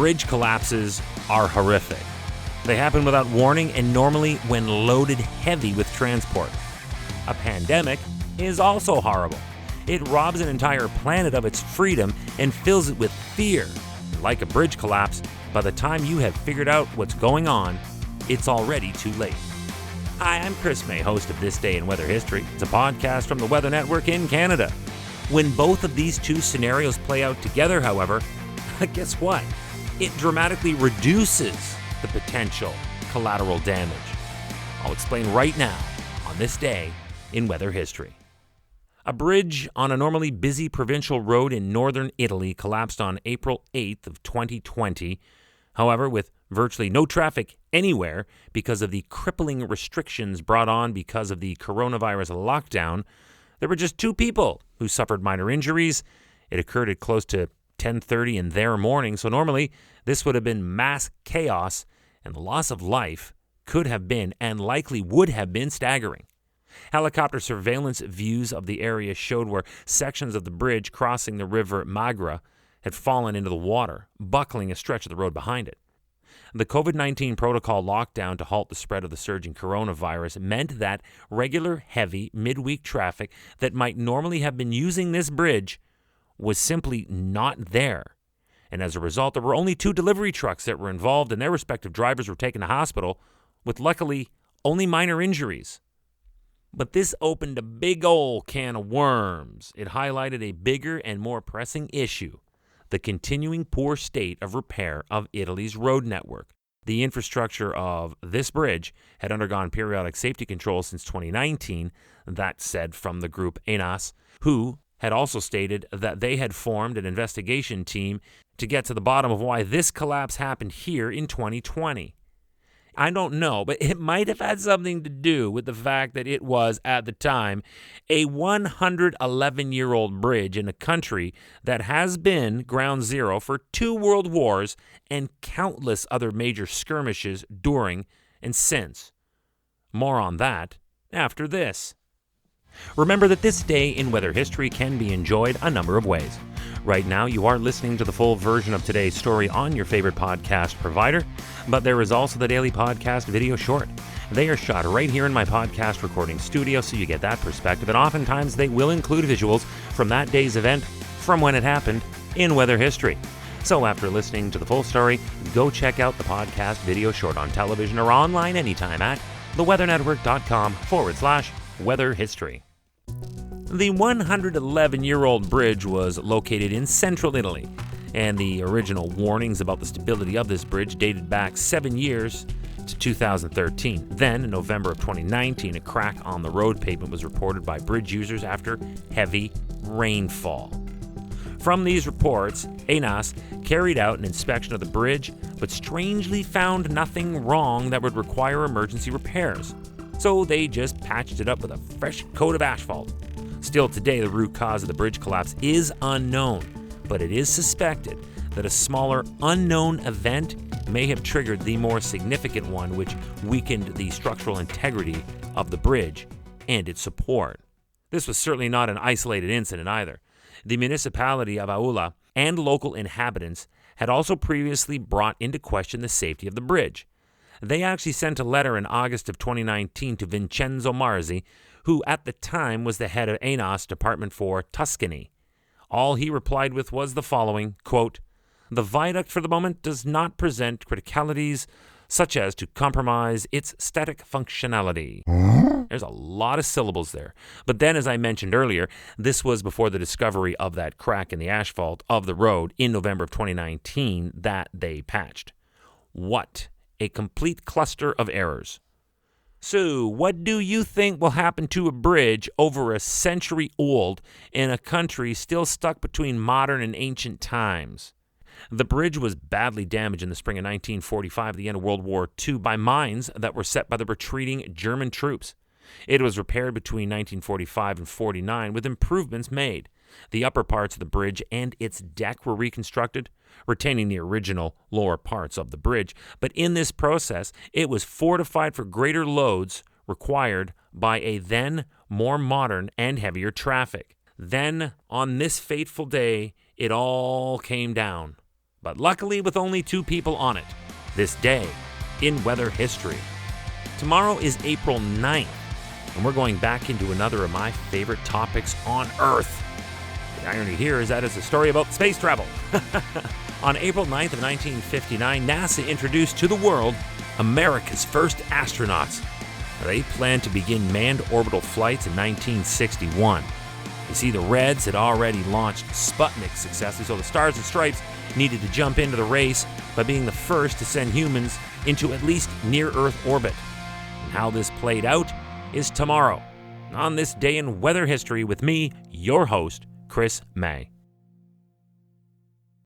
Bridge collapses are horrific. They happen without warning and normally when loaded heavy with transport. A pandemic is also horrible. It robs an entire planet of its freedom and fills it with fear. Like a bridge collapse, by the time you have figured out what's going on, it's already too late. Hi, I'm Chris May, host of This Day in Weather History. It's a podcast from the Weather Network in Canada. When both of these two scenarios play out together, however, guess what? It dramatically reduces the potential collateral damage. I'll explain right now on This Day in Weather History. A bridge on a normally busy provincial road in northern Italy collapsed on April 8th of 2020. However, with virtually no traffic anywhere because of the crippling restrictions brought on because of the coronavirus lockdown, there were just two people who suffered minor injuries. It occurred at close to 10:30 in their morning, so normally this would have been mass chaos, and the loss of life could have been and likely would have been staggering. Helicopter surveillance views of the area showed where sections of the bridge crossing the river Magra had fallen into the water, buckling a stretch of the road behind it. The COVID-19 protocol lockdown to halt the spread of the surging coronavirus meant that regular, heavy, midweek traffic that might normally have been using this bridge was simply not there. And as a result, there were only two delivery trucks that were involved, and their respective drivers were taken to hospital with, luckily, only minor injuries. But this opened a big old can of worms. It highlighted a bigger and more pressing issue: the continuing poor state of repair of Italy's road network. The infrastructure of this bridge had undergone periodic safety controls since 2019, that said from the group ENAS, who had also stated that they had formed an investigation team to get to the bottom of why this collapse happened here in 2020. I don't know, but it might have had something to do with the fact that it was, at the time, a 111-year-old bridge in a country that has been ground zero for 2 world wars and countless other major skirmishes during and since. More on that after this. Remember that This Day in Weather History can be enjoyed a number of ways. Right now, you are listening to the full version of today's story on your favorite podcast provider, but there is also the daily podcast video short. They are shot right here in my podcast recording studio, so you get that perspective, and oftentimes they will include visuals from that day's event, from when it happened, in weather history. So after listening to the full story, go check out the podcast video short on television or online anytime at theweathernetwork.com/weather history. The 111-year-old bridge was located in central Italy, and the original warnings about the stability of this bridge dated back 7 years to 2013. Then, in November of 2019, a crack on the road pavement was reported by bridge users after heavy rainfall. From these reports, ENAS carried out an inspection of the bridge, but strangely found nothing wrong that would require emergency repairs. So they just patched it up with a fresh coat of asphalt. Still today, the root cause of the bridge collapse is unknown, but it is suspected that a smaller unknown event may have triggered the more significant one, which weakened the structural integrity of the bridge and its support. This was certainly not an isolated incident either. The municipality of Aula and local inhabitants had also previously brought into question the safety of the bridge. They actually sent a letter in August of 2019 to Vincenzo Marzi, who at the time was the head of ENAS Department for Tuscany. All he replied with was the following, quote, "The viaduct for the moment does not present criticalities such as to compromise its static functionality." There's a lot of syllables there. But then, as I mentioned earlier, this was before the discovery of that crack in the asphalt of the road in November of 2019 that they patched. What a complete cluster of errors. So, what do you think will happen to a bridge over a century old in a country still stuck between modern and ancient times? The bridge was badly damaged in the spring of 1945 at the end of World War II by mines that were set by the retreating German troops. It was repaired between 1945 and 49 with improvements made. The upper parts of the bridge and its deck were reconstructed, retaining the original lower parts of the bridge. But in this process, it was fortified for greater loads required by a then more modern and heavier traffic. Then, on this fateful day, it all came down. but luckily with only 2 people on it. This day in weather history. Tomorrow is April 9th, and we're going back into another of my favorite topics on Earth. The irony here is that it's a story about space travel. On April 9th of 1959, NASA introduced to the world America's first astronauts. They planned to begin manned orbital flights in 1961. You see, the Reds had already launched Sputnik successfully, so the Stars and Stripes needed to jump into the race by being the first to send humans into at least near-Earth orbit. And how this played out is tomorrow, on this day in weather history with me, your host, Chris May.